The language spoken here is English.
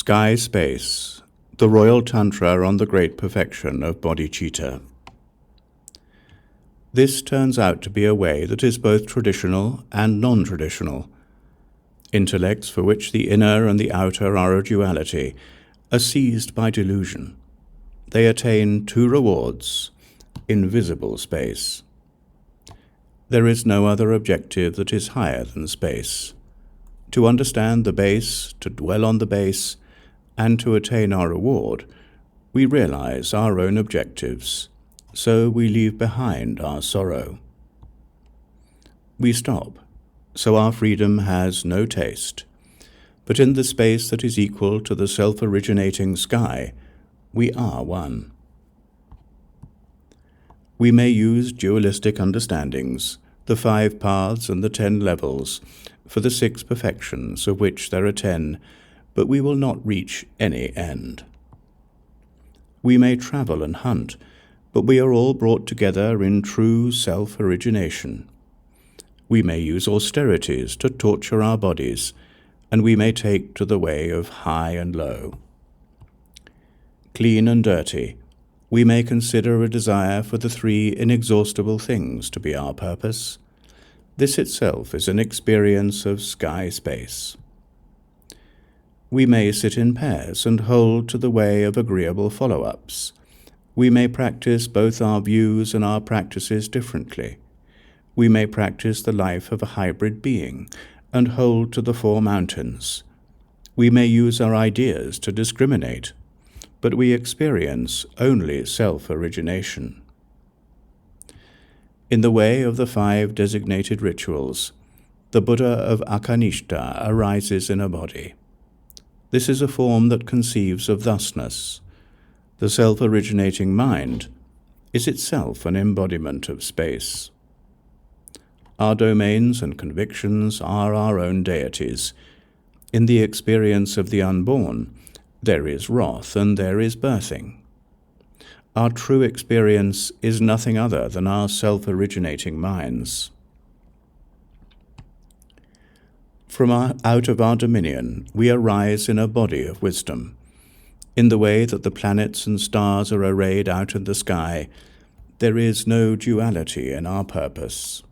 Sky Space, the Royal Tantra on the Great Perfection of Bodhicitta. This turns out to be a way that is both traditional and non-traditional. Intellects for which the inner and the outer are a duality are seized by delusion. They attain two rewards: invisible space. There is no other objective that is higher than space. To understand the base, to dwell on the base, and to attain our reward, we realize our own objectives, so we leave behind our sorrow. We stop, so our freedom has no taste, but in the space that is equal to the self-originating sky, we are one. We may use dualistic understandings, the 5 paths and the 10 levels, for the 6 perfections, of which there are 10, but we will not reach any end. We may travel and hunt, but we are all brought together in true self-origination. We may use austerities to torture our bodies, and we may take to the way of high and low. Clean and dirty, we may consider a desire for the 3 inexhaustible things to be our purpose. This itself is an experience of sky space. We may sit in pairs and hold to the way of agreeable follow-ups. We may practice both our views and our practices differently. We may practice the life of a hybrid being and hold to the 4 mountains. We may use our ideas to discriminate, but we experience only self-origination. In the way of the 5 designated rituals, the Buddha of Akanishta arises in a body. This is a form that conceives of thusness. The self-originating mind is itself an embodiment of space. Our domains and convictions are our own deities. In the experience of the unborn, there is wrath and there is birthing. Our true experience is nothing other than our self-originating minds. From out of our dominion, we arise in a body of wisdom. In the way that the planets and stars are arrayed out in the sky, there is no duality in our purpose.